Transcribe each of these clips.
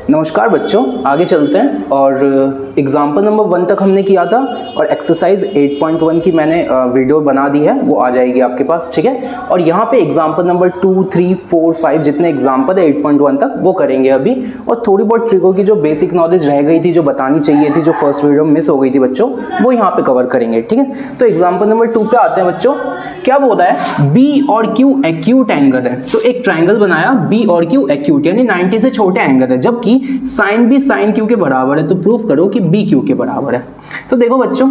नमस्कार बच्चों, आगे चलते हैं और एग्जाम्पल नंबर 1 तक हमने किया था और एक्सरसाइज 8.1 की मैंने वीडियो बना दी है, वो आ जाएगी आपके पास, ठीक है। और यहाँ पे एग्जाम्पल नंबर 2, 3, 4, 5 जितने एग्जाम्पल है 8.1 तक वो करेंगे अभी। और थोड़ी बहुत ट्रिकों की जो बेसिक नॉलेज रह गई थी, जो बतानी चाहिए थी, जो फर्स्ट वीडियो में मिस हो गई थी बच्चों, वो यहाँ पे कवर करेंगे, ठीक है। तो एग्जाम्पल नंबर 2 पे आते हैं बच्चों। क्या बोल रहा है, बी और क्यू एक्यूट एंगल है। तो एक ट्राइंगल बनाया, बी और क्यू एक्यूट यानी 90 से छोटे एंगल है, जबकि साइन बी साइन क्यू के बराबर है। तो प्रूफ करो कि बी क्यू के बराबर है। तो देखो बच्चों,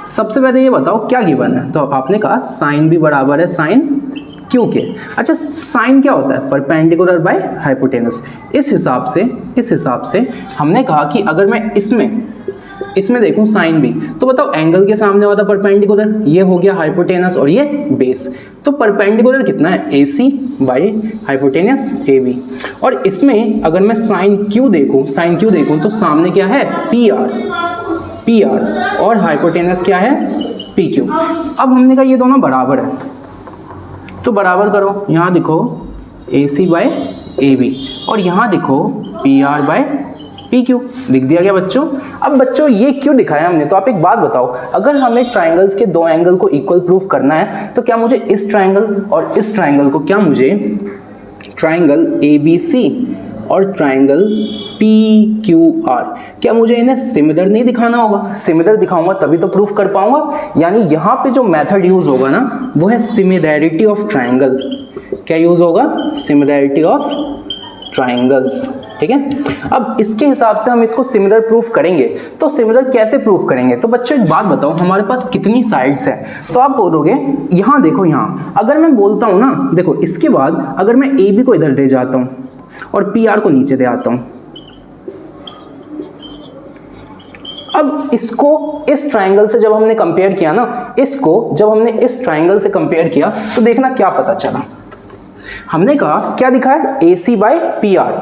सबसे पहले ये बताओ क्या गिवन है। तो आपने कहा साइन बी बराबर है साइन क्यू के। अच्छा, साइन क्या होता है, परपेंडिकुलर बाय हाइपोटेनस। इस हिसाब से हमने कहा कि अगर मैं इसमें देखूं साइन बी, तो बताओ एंगल के सामने वाला परपेंडिकुलर ये हो गया हाइपोटेनस और ये बेस। तो परपेंडिकुलर कितना है, ए C by hypotenuse A B. और इसमें अगर मैं साइन क्यू देखूं तो सामने क्या है, पी आर और हाइपोटेनस क्या है, पी क्यू। अब हमने कहा ये दोनों बराबर है, तो बराबर करो। यहाँ देखो A C by A B और यहाँ देखो P R by P Q, लिख दिया गया बच्चों। अब बच्चों ये क्यों दिखाया हमने, तो आप एक बात बताओ, अगर हमें ट्राइंगल्स के दो एंगल को इक्वल प्रूफ करना है तो क्या मुझे इस ट्राइंगल और इस ट्राइंगल को, क्या मुझे ट्राइंगल ए बी सी और ट्राइंगल पी क्यू आर, क्या मुझे इन्हें सिमिलर नहीं दिखाना होगा? सिमिलर दिखाऊंगा तभी तो प्रूफ कर पाऊंगा। यानी यहाँ पे जो मेथड यूज होगा ना, वो है सिमिलैरिटी ऑफ ट्राइंगल। क्या यूज होगा, सिमिलैरिटी ऑफ ट्राइंगल्स, ठीक है। अब इसके हिसाब से हम इसको सिमिलर प्रूफ करेंगे। तो सिमिलर कैसे प्रूफ करेंगे, तो बच्चों एक बात बताओ, हमारे पास कितनी साइड्स है? तो आप बोलोगे यहाँ देखो, यहाँ अगर मैं बोलता हूँ ना, देखो इसके बाद अगर मैं ए बी को इधर ले जाता हूँ और पी आर को नीचे ले आता हूँ, अब इसको इस ट्राइंगल से जब हमने कंपेयर किया ना, इसको जब हमने इस ट्राइंगल से कंपेयर किया तो देखना क्या पता चला। हमने कहा क्या दिखा है, ए सी बाई पी आर।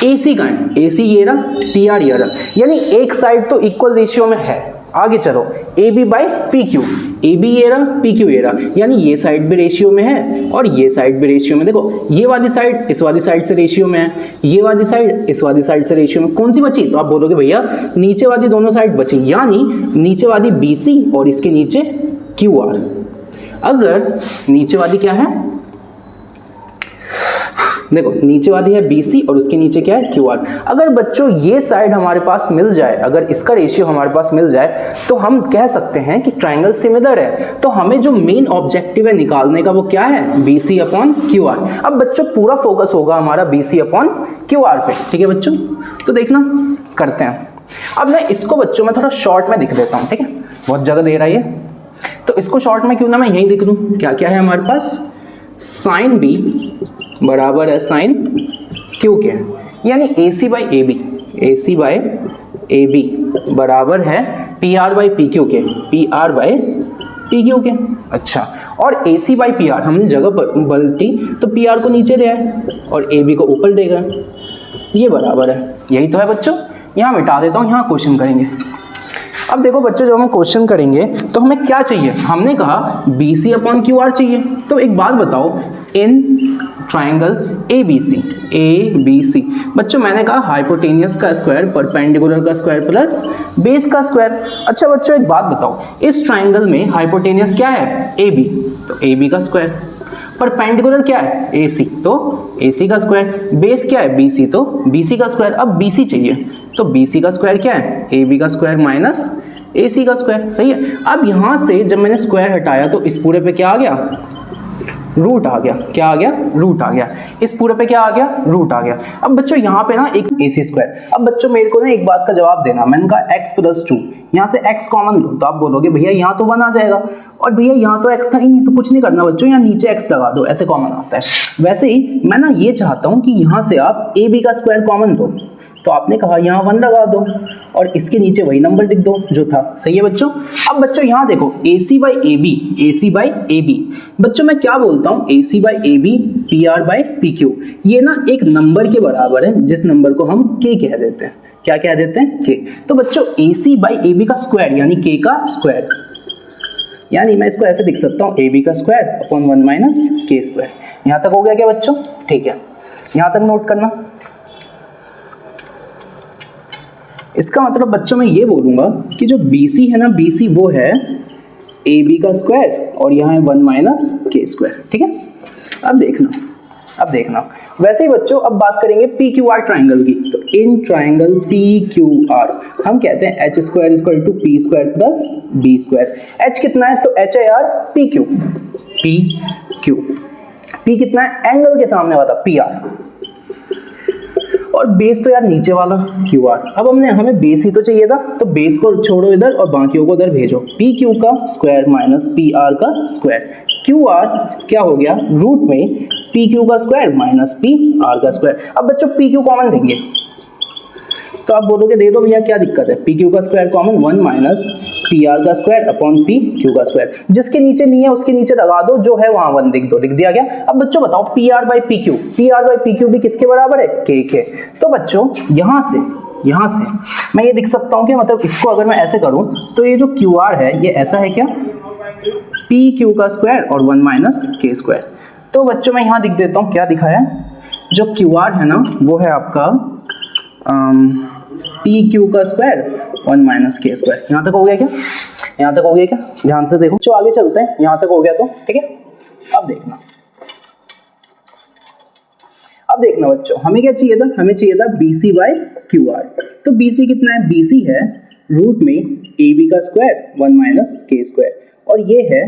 ए सी का है, ए सी ये रहा, पी आर ये रहा, यानी एक साइड तो इक्वल रेशियो में है। आगे चलो, A B by P Q, A B ये रहा, पी क्यू ये रहा, यानी ये साइड भी रेशियो में है और ये साइड भी रेशियो में। देखो ये वाली साइड इस वाली साइड से रेशियो में है, ये वाली साइड इस वाली साइड से रेशियो में। कौन सी बची? तो आप बोलोगे भैया नीचे वाली दोनों साइड बची, यानी नीचे वाली बी सी और इसके नीचे क्यू आर। अगर नीचे वाली क्या है, देखो नीचे वाली है BC और उसके नीचे क्या है, QR। अगर बच्चों ये साइड हमारे पास मिल जाए, अगर इसका रेशियो हमारे पास मिल जाए, तो हम कह सकते हैं कि ट्राइंगल सिमिलर है। तो हमें जो मेन ऑब्जेक्टिव है निकालने का वो क्या है, BC अपॉन QR। अब बच्चों पूरा फोकस होगा हमारा BC अपॉन QR पे, ठीक है बच्चों। तो देखना करते हैं। अब मैं इसको बच्चों में थोड़ा शॉर्ट में लिख देता हूँ, ठीक है, बहुत जगह दे रहा है ये, तो इसको शॉर्ट में क्यों ना मैं यही लिख दूँ। क्या क्या है हमारे पास, साइन B बराबर है साइन क्यू के, यानी A C by A B, A C by A B बराबर है P R by P Q K, P R by P Q K. अच्छा, और A C by P R हमने जगह बदलती तो पी आर को नीचे ले आए और ए बी को ऊपर ले गए, ये बराबर है। यही तो है बच्चों। यहाँ मिटा देता हूँ, यहाँ क्वेश्चन करेंगे। अब देखो बच्चों, जब हम क्वेश्चन करेंगे तो हमें क्या चाहिए, हमने कहा B C upon Q R चाहिए। तो एक बात बताओ, in triangle A B C बच्चों मैंने कहा हाइपोटेनियस का स्क्वायर, परपेंडिकुलर का स्क्वायर प्लस बेस का स्क्वायर। अच्छा बच्चों एक बात बताओ, इस ट्राइंगल में हाइपोटेनियस क्या है, ए बी, तो ए बी का स्क्वायर, परपेंडिकुलर क्या है ए सी, तो ए सी का स्क्वायर, बेस क्या है बी सी, तो बी सी का स्क्वायर। अब बी सी चाहिए तो बी सी का स्क्वायर क्या है, ए बी का स्क्वायर माइनस ए सी का स्क्वायर, सही है। अब यहाँ से जब मैंने स्क्वायर हटाया तो इस पूरे पे क्या आ गया, रूट आ गया। क्या आ गया, रूट आ गया। इस पूरे पे क्या आ गया, रूट आ गया। अब बच्चों यहाँ पे ना एक ए सी स्क्वायर। अब बच्चों मेरे को ना एक बात का जवाब देना, मैंने कहा x प्लस 2, यहाँ से x कॉमन लो, तो आप बोलोगे भैया यहाँ तो 1 आ जाएगा, और भैया यहाँ तो x था ही नहीं, तो कुछ नहीं करना बच्चों, यहाँ नीचे x लगा दो, ऐसे कॉमन आता है। वैसे ही मैं ना ये चाहता हूँ कि यहाँ से आप ए बी का स्क्वायर कॉमन लो, तो आपने कहा यहाँ 1 लगा दो और इसके नीचे वही नंबर लिख दो जो था, सही है बच्चों। अब बच्चों यहाँ देखो A C by A B, A C by A B, बच्चों मैं क्या बोलता हूँ, A C by A B P R by P Q, ये ना एक नंबर के बराबर है जिस नंबर को हम k कह देते हैं। क्या कह देते हैं, k। तो बच्चों ए सी बाई ए बी का स्क्वायर यानी k का स्क्वायर, यानी मैं इसको ऐसे लिख सकता हूँ ए बी का square upon 1 minus k square. यहाँ तक हो गया क्या बच्चों, ठीक है, यहाँ तक नोट करना। इसका मतलब बच्चों मैं ये बोलूँगा कि जो BC है ना, BC वो है AB का स्क्वायर और यहाँ है 1 माइनस के स्क्वायर। ठीक है, अब देखना वैसे ही बच्चों अब बात करेंगे PQR ट्राइंगल की। तो इन ट्राइंगल PQR हम कहते हैं H square equal to P square plus B square. H कितना है? तो H है यार PQ। P कितना है? एंगल के सामने वाला PR, और बेस तो यार नीचे वाला QR। अब हमें बेस ही तो चाहिए था, तो बेस को छोड़ो इधर और बाकियों को उधर भेजो। PQ का स्क्वायर माइनस PR का स्क्वायर। QR क्या हो गया? रूट में PQ का स्क्वायर माइनस PR का स्क्वायर। अब बच्चों PQ कॉमन देंगे तो आप बोलोगे दे दो भैया क्या दिक्कत है, PQ का स्क्वायर कॉमन 1 माइनस PR का स्क्वायर अपॉन PQ का स्क्वायर। जिसके नीचे नहीं है उसके नीचे लगा दो, जो है वहां 1 लिख दो, लिख दिया गया। अब बच्चों बताओ PR बाई PQ भी किसके बराबर है? K के। तो बच्चों यहां से मैं ये लिख सकता हूं कि मतलब इसको अगर मैं ऐसे करूं तो ये जो QR है ये ऐसा है क्या? PQ का स्क्वायर और 1 माइनस K स्क्वायर। तो बच्चों मैं यहां लिख देता हूं, क्या दिखा है? जो QR है ना वो है आपका PQ का स्क्वायर 1 माइनस K स्क्वायर। यहाँ तक हो गया क्या? यहाँ तक हो गया क्या? ध्यान से देखो। आगे चलते हैं, यहाँ तक हो गया तो ठीक है। अब देखना बच्चों, हमें क्या चाहिए था? हमें चाहिए था BC बाई QR। तो BC कितना है? BC है रूट में AB का स्क्वायर 1 माइनस K स्क्वायर, और ये है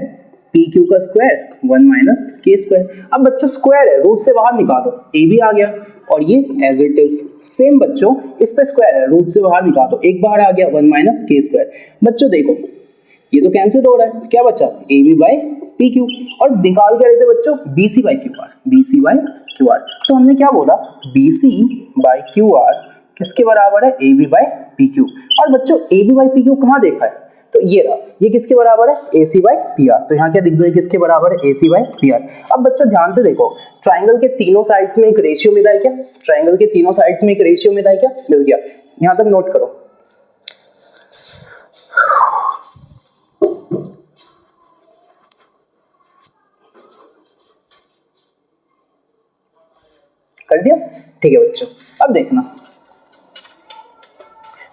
PQ का स्क्वायर 1 माइनस K स्क्वायर। अब बच्चों स्क्वायर है, रूट से बाहर निकालो, AB आ गया और ये एज इट इज सेम बच्चों इस पे स्क्वायर है, रूट से बाहर निकालो, एक बाहर आ गया 1 माइनस K स्क्वायर। बच्चों देखो ये तो कैंसिल हो रहा है, क्या बचा? AB बाई PQ, और निकाल क्या रहे थे बच्चों? BC by QR। तो हमने क्या बोला? BC बाई QR किसके बराबर है? AB by PQ। और बच्चों AB बाई PQ कहाँ देखा है? तो ये रहा, ये किसके बराबर है? AC by PR। तो यहाँ क्या लिख दो? ये किसके बराबर है? AC by PR। अब बच्चों ध्यान से देखो, ट्राइंगल के तीनों साइड्स में एक रेशियो मिला है क्या? ट्राइंगल के तीनों साइड्स में एक रेशियो मिला है क्या? मिल गया। यहाँ तक नोट करो। कर दिया? ठीक है बच्चों, अब देखना।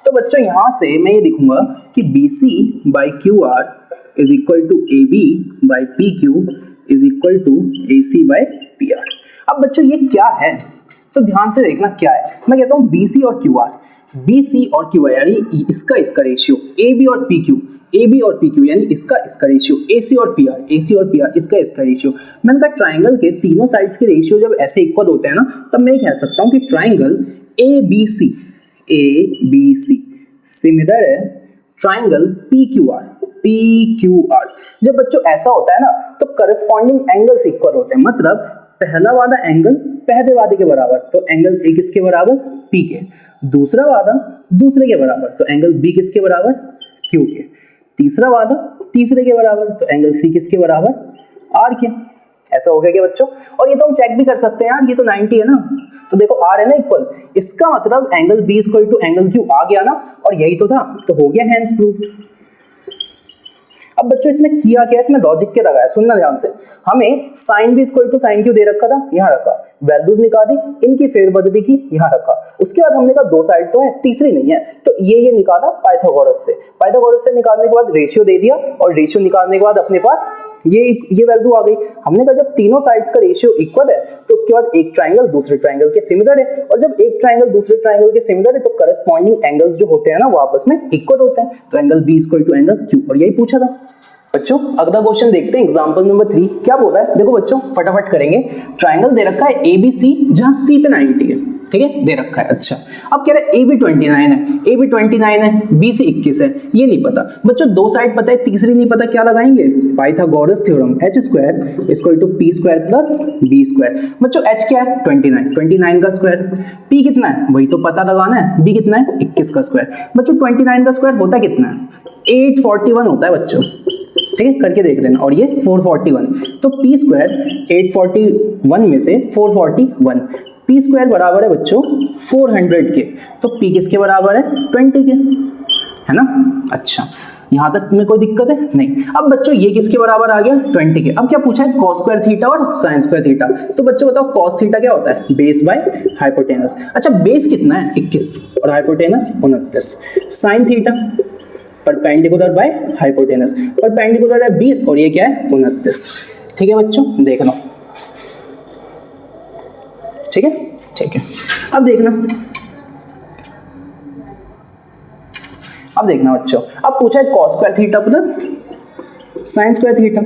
तो बच्चों यहां से मैं ये लिखूंगा कि BC by QR is equal to AB by PQ is equal to AC by PR। अब बच्चों ये क्या है? तो ध्यान से देखना क्या है। मैं कहता हूं BC और QR यानी इसका रेशियो, AB और PQ यानी इसका रेशियो, AC और PR इसका रेशियो। मैंने कहा ट्राइंगल के तीनों साइड्स के रेशियो जब ऐसे इक्वल होते हैं ना, तब मैं कह सकता हूं कि ट्राइंगल ABC सिमिलर है ट्राइंगल PQR। जब बच्चों ऐसा होता है ना तो करस्पॉन्डिंग एंगल्स इक्वल होते हैं, मतलब पहला वाला एंगल पहले वाले के बराबर, तो एंगल A किसके बराबर? P के। दूसरा वाला दूसरे के बराबर, तो एंगल B किसके बराबर? Q के। तीसरा वाला तीसरे के बराबर, तो एंगल C किसके बराबर? R के। ऐसा हो गया क्या बच्चों? और ये तो हम चेक भी कर सकते हैं यार, ये तो 90 है ना, तो देखो R है ना इक्वल, इसका मतलब angle B equal to angle Q आ गया ना, और यही तो था, तो हो गया हैंस प्रूफ। अब बच्चों इसमें किया क्या? इसमें लॉजिक क्या लगाया? सुनना ध्यान से। हमें sine B equal to sine Q दे रखा था, यहाँ रखा, वैल्यूज निकाली, इनकी फेरबदली की, यहाँ रखा। उसके बाद हमने कहा दो साइड तो है, तीसरी नहीं है, तो ये निकाला पाइथागोरस से निकालने के बाद रेशियो दे दिया, और रेशियो निकालने के बाद अपने पास ये वैल्यू आ गई। हमने कहा जब तीनों साइड्स का रेशियो इक्वल है तो उसके बाद एक ट्राइंगल दूसरे ट्राइंगल के सिमिलर है, और जब एक ट्राइंगल दूसरे ट्राइंगल के सिमिलर है तो करस्पॉन्डिंग एंगल्स जो होते हैं ना वो आपस में इक्वल होते हैं, तो angle B equal to angle Q, और यही पूछा था बच्चों। अगला क्वेश्चन देखते हैं, एग्जांपल नंबर 3 क्या बोला है, देखो बच्चों फटाफट करेंगे। ट्राइंगल दे रखा है ABC जहां C पे 90 है, ठीक है, दे रखा है। अच्छा, अब कह रहे हैं AB 29 है, BC 21 है, ये नहीं पता बच्चों, दो साइड पता है, तीसरी नहीं पता, क्या लगाएंगे? Pythagoras theorem, H square equal to P square plus B square. बच्चों H क्या है? 29 का स्क्वायर, P कितना है वही तो पता लगाना है, B कितना है? 21 का स्क्वायर। बच्चों 29 का स्क्वायर होता कितना है? 841 होता है बच्चों, ठीक है, करके देख लेना, और ये 441, तो P स्क्वायर 841 में से 441, P स्क्वायर बराबर है बच्चों 400 के, तो P किसके बराबर है? 20 के, है ना। अच्छा, यहाँ तक में कोई दिक्कत है नहीं। अब बच्चों ये किसके बराबर आ गया 20 के। अब क्या पूछा है cos स्क्वायर थीटा और sin स्क्वायर थीटा। तो बच्चों बताओ cos थीटा क्या होता है बेस बाय हाइपोटेनस। अच्छा बेस कितना है 21 और hypotenuse 29। sin theta perpendicular by hypotenuse, perpendicular है 20 और ये क्या है 29। ठीक है बच्चों देख लो, ठीक है ठीक है। अब देखना बच्चों, अब पूछा है cos square theta plus sin square theta.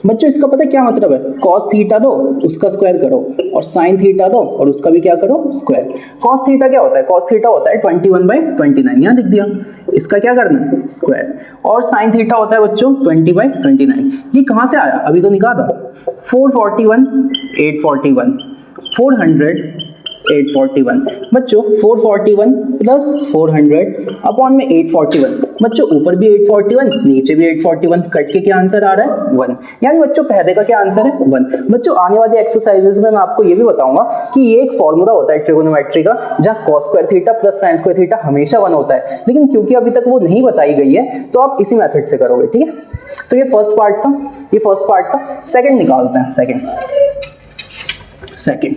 बच्चों इसका पता है क्या मतलब है, cos थीटा दो उसका स्क्वायर करो और sin थीटा दो और उसका भी क्या करो स्क्वायर। cos थीटा क्या होता है, cos थीटा होता है 21/29, यहाँ लिख दिया, इसका क्या करना है स्क्वायर। और sin थीटा होता है बच्चों 20/29। ये कहाँ से आया अभी तो निकाला, 441 841 400 841। बच्चों 441 प्लस 400 अपॉन में 841। बच्चों ऊपर भी 841 नीचे भी 841, कट के क्या आंसर आ रहा है 1। यानी बच्चों पहले का क्या आंसर है 1। बच्चों आने वाले एक्सरसाइजेस में मैं आपको ये भी बताऊंगा कि ये एक फॉर्मूला होता है ट्रिगोनोमेट्री का, जहाँ cos square theta plus sin square theta हमेशा 1 होता है, लेकिन क्योंकि अभी तक वो नहीं बताई गई है तो आप इसी मेथड से करोगे। ठीक है, तो ये फर्स्ट पार्ट था। सेकेंड निकालते हैं, सेकेंड।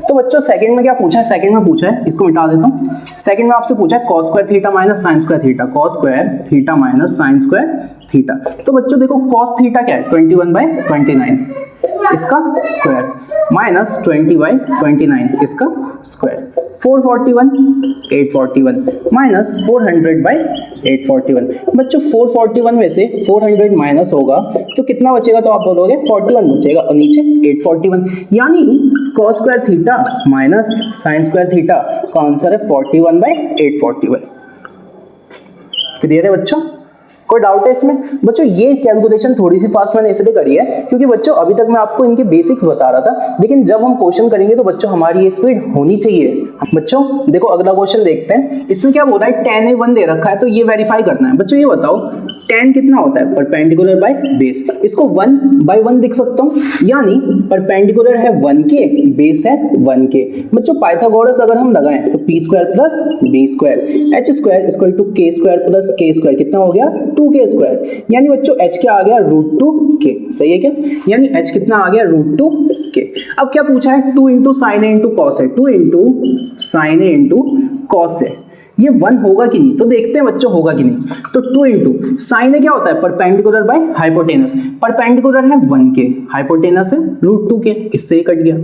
तो बच्चों सेकंड में क्या पूछा है, सेकंड में पूछा है, इसको मिटा देता हूं। सेकंड में आपसे पूछा है cos square theta minus sin square theta, cos square theta minus sin square theta. तो बच्चों देखो cos थीटा क्या है 21/29, इसका स्क्वायर माइनस 20/29 इसका स्क्वायर, 441 841 माइनस 400/841। बच्चों 441 में से 400 माइनस होगा तो कितना बचेगा, तो आप बोलोगे 41 बचेगा और नीचे 841। यानी cos square theta minus sin square theta का आंसर है 41/841। क्लियर है बच्चों, कोई डाउट है इसमें? बच्चों ये कैलकुलेशन थोड़ी सी फास्ट मैंने इसलिए करी है क्योंकि बच्चों अभी तक मैं आपको इनके बेसिक्स बता रहा था, लेकिन जब हम क्वेश्चन करेंगे तो बच्चों हमारी ये स्पीड होनी चाहिए। बच्चों देखो अगला क्वेश्चन देखते हैं, इसमें क्या बोल रहा है tan (1) दे रखा है तो ये वेरीफाई करना है। बच्चों ये बताओ tan कितना होता है परपेंडिकुलर बाय बेस, इसको 1/1 लिख सकता हूँ, यानी परपेंडिकुलर है 1 के, बेस है 1 के। बच्चों पाइथागोरस अगर हम लगाएं तो p square plus b square h square equal to k square plus k square कितना हो गया 2k स्क्वायर। यानी बच्चों h क्या आ गया √2k, सही है क्या, यानी h कितना आ गया √2k। अब क्या पूछा है 2 इंटू साइन ए इंटू कॉस है, 2 इंटू साइन ए इंटू कॉस है, ये 1 होगा कि नहीं, तो देखते हैं बच्चों होगा कि नहीं। तो 2 इंटू साइन है क्या होता है परपेंडिकुलर बाय हाइपोटेनस, परपेंडिकुलर है 1 के, हाइपोटेनस है √2k, इससे ही कट गया।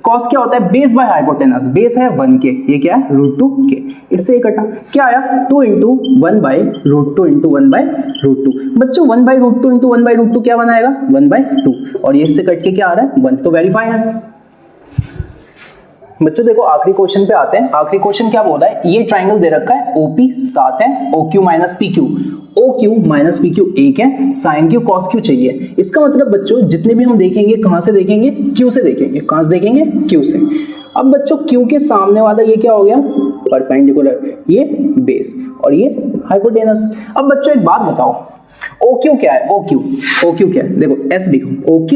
कॉस क्या होता है बेस बाय हाइपोटेनस, बेस है 1 के, ये क्या है √2k, इससे ही कटा। क्या आया 2 इंटू 1/√2 इंटू 1/√2। बच्चों 1/√2 इंटू 1/√2 क्या बनाएगा 1/2, और ये इससे कट के क्या आ रहा है 1, तो वेरीफाई है। बच्चों देखो आखिरी क्वेश्चन पे आते हैं। आखिरी क्वेश्चन क्या बोल रहा है, ये ट्राइंगल दे रखा है OP 7 है, OQ minus PQ, OQ minus PQ 1 है, साइन Q cos Q चाहिए। इसका मतलब बच्चों जितने भी हम देखेंगे कहां से देखेंगे, Q से देखेंगे। कहां से देखेंगे Q से। अब बच्चों Q के सामने वाला ये क्या हो गया परपेंडिकुलर, ये बेस और ये हाइपोटेनस। अब बच्चों एक बात बताओ OQ क्या है, OQ क्या है, देखो S लिखो, OQ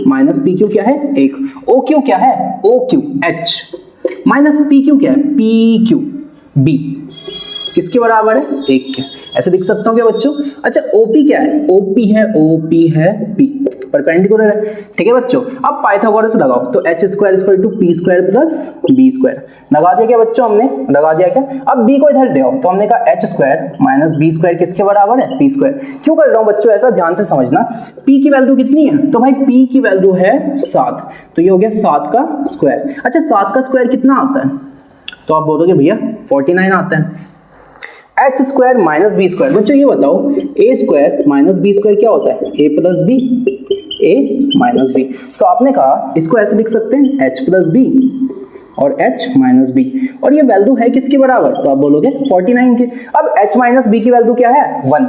माइनस PQ क्या है 1, OQ क्या है OQ H माइनस PQ क्या है PQ B, किसके बराबर है 1 के, ऐसे लिख सकता हूँ क्या बच्चों। अच्छा OP क्या है, OP है P, परपेंडिकुलर है, ठीक है बच्चों। अब पाइथागोरस लगाओ तो h square equal to p square plus b square लगा दिया क्या बच्चों, हमने लगा दिया क्या। अब b को इधर ले आओ तो हमने कहा h square minus b square किसके बराबर है p स्क्वायर। क्यों कर रहा हूं बच्चों ऐसा, ध्यान से समझना। p की वैल्यू कितनी है, तो भाई p की वैल्यू है 7, तो ये हो गया 7 का स्क्वायर। अच्छा 7 का स्क्वायर कितना आता है, तो आप बोलोगे भैया 49 आता है। h square minus B square, बच्चों ये बताओ a square minus B square क्या होता है a plus B, a minus B. तो आपने कहा इसको ऐसे लिख सकते हैं h प्लस बी और h माइनस बी, और ये वैल्यू है किसके बराबर, तो आप बोलोगे 49 के। अब h माइनस बी की वैल्यू क्या है 1,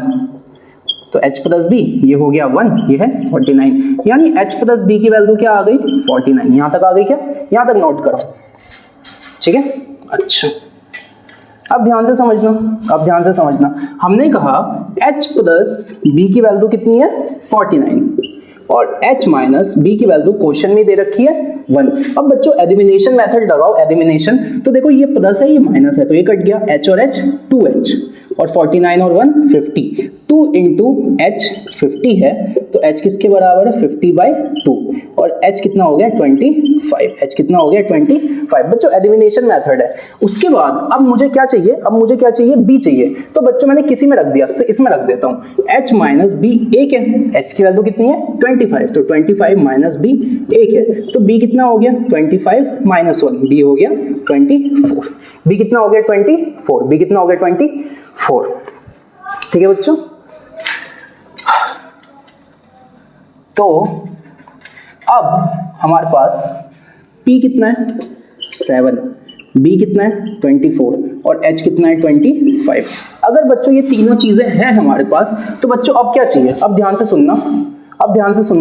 तो h प्लस बी ये हो गया 1, ये है 49, यानी h प्लस बी की वैल्यू क्या आ गई 49। यहां तक आ गई क्या, यहां तक नोट करो, ठीक है। अच्छा अब ध्यान से समझना, हमने कहा h प्लस बी की वैल्यू कितनी है 49 और h माइनस बी की वैल्यू क्वेश्चन में दे रखी है 1। अब बच्चों एलिमिनेशन मेथड लगाओ, एलिमिनेशन, तो देखो ये प्लस है ये माइनस है तो ये कट गया, h और h 2h और 49 और 1 50, 2 इंटू एच 50 है तो h किसके बराबर है 50/2 और h कितना हो गया 25, h कितना हो गया 25। बच्चों एलिमिनेशन मेथड है। उसके बाद अब मुझे क्या चाहिए, b चाहिए। तो बच्चों मैंने किसी में रख दिया, इसमें रख देता हूँ। h माइनस b 1 है, h की वैल्यू कितनी है 25, तो 25 माइनस b 1 है, तो b कितना हो गया 25 माइनस 1, b हो गया 24, b कितना हो गया 24, b कितना हो गया 24। ठीक है बच्चों, तो अब हमारे पास p कितना है 7, b कितना है 24 और h कितना है 25। अगर बच्चों ये तीनों चीजें हैं हमारे पास, तो बच्चों अब क्या चाहिए, अब ध्यान से सुनना,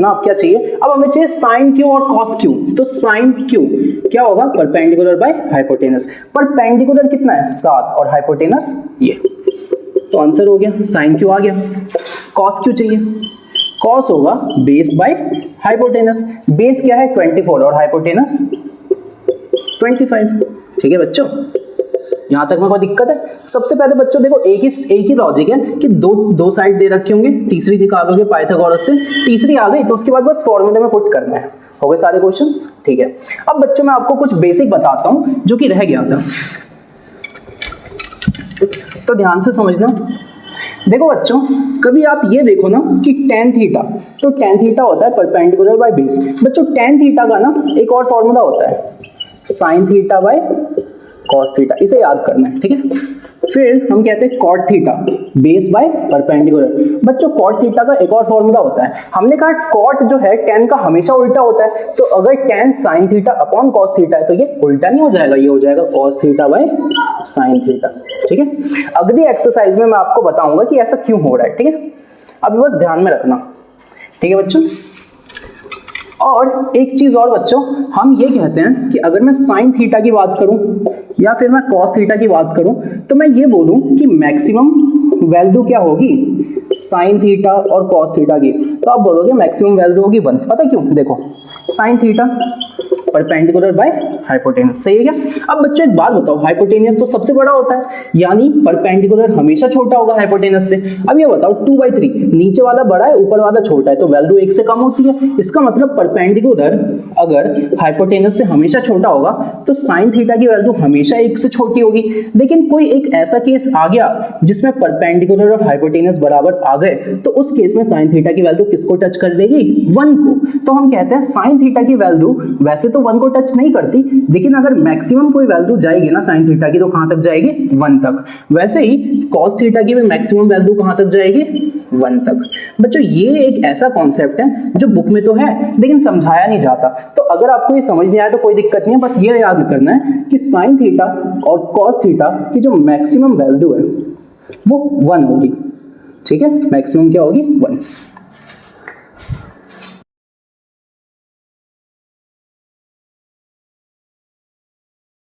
अब क्या चाहिए, अब हमें चाहिए साइन क्यू और कॉस क्यू। तो साइन क्यू क्या होगा परपेंडिकुलर बाय हाइपोटेनस। परपेंडिकुलर कितना है 7 और हाइपोटेनस ये, तो आंसर हो गया साइन क्यू आ गया। कॉस क्यू चाहिए, कॉस होगा बेस बाय हाइपोटेनस, बेस क्या है 24 और हाइपोटेनस 25। ठीक है बच्चों, यहां तक में कोई दिक्कत है? सबसे पहले बच्चों देखो एक ही लॉजिक है कि दो साइड दे रखे होंगे, तीसरी निकालोगे पाइथागोरस से, तीसरी आ गई तो उसके बाद बस फॉर्मूले में पुट करना है। हो गए सारे क्वेश्चंस? ठीक है, अब बच्चों मैं आपको कुछ बेसिक बताता हूं जो कि रह गया था, तो ध्यान से समझना। देखो बच्चों, कभी आप ये देखो ना कि tan थीटा, तो tan थीटा होता है परपेंडिकुलर बाय बेस। बच्चों tan थीटा का ना एक और फॉर्मूला होता है sin theta by cos theta, इसे याद करना है। ठीक है, फिर हम कहते हैं cot theta base by perpendicular. बच्चों cot थीटा का एक और फॉर्मूला होता है, हमने कहा cot जो है tan का हमेशा उल्टा होता है, तो अगर tan sin theta upon cos theta है तो ये उल्टा नहीं हो जाएगा, ये हो जाएगा cos theta by sin theta. ठीक है, अगली एक्सरसाइज में मैं आपको बताऊंगा कि ऐसा क्यों हो रहा है। ठीक है, अभी बस ध्यान में रखना। ठीक है बच्चों, और एक चीज और बच्चों, हम ये कहते हैं कि अगर मैं साइन थीटा की बात करूं या फिर मैं कॉस थीटा की बात करूं, तो मैं ये बोलूं कि मैक्सिमम वैल्यू क्या होगी साइन थीटा और कॉस थीटा की, तो आप बोलोगे मैक्सिमम वैल्यू होगी 1। पता क्यों? देखो sine theta perpendicular by hypotenuse, सही है क्या? अब बच्चों एक बात बताओ, हाइपोटेनस तो सबसे बड़ा होता है, यानी परपेंडिकुलर हमेशा छोटा होगा हाइपोटेनस से। अब ये बताओ 2/3, नीचे वाला बड़ा है ऊपर वाला छोटा है, तो वैल्यू 1 से कम होती है। इसका मतलब परपेंडिकुलर अगर हाइपोटेनस से हमेशा छोटा होगा तो साइन थीटा की वैल्यू हमेशा 1 से छोटी होगी। लेकिन कोई एक ऐसा केस आ गया जिसमें परपेंडिकुलर और हाइपोटेनस बराबर आ गए, तो उस केस में साइन थीटा की वैल्यू किसको टच कर देगी? 1 को। तो हम कहते हैं साइन थीटा की वैल्यू वैसे तो 1 को टच नहीं करती, लेकिन अगर मैक्सिमम कोई वैल्यू जाएगी ना साइन थीटा की, तो कहां तक जाएगी? 1 तक। वैसे ही कॉस थीटा की भी मैक्सिमम वैल्यू कहां तक जाएगी? 1 तक। बच्चों ये एक ऐसा कॉन्सेप्ट है जो बुक में तो है लेकिन समझाया नहीं जाता, तो अगर आपको ये समझ नहीं आया तो कोई दिक्कत नहीं है, बस ये याद करना है कि साइन थीटा और कॉस थीटा की जो मैक्सिमम वैल्यू है वो 1 होगी। ठीक है, मैक्सिमम क्या होगी? 1।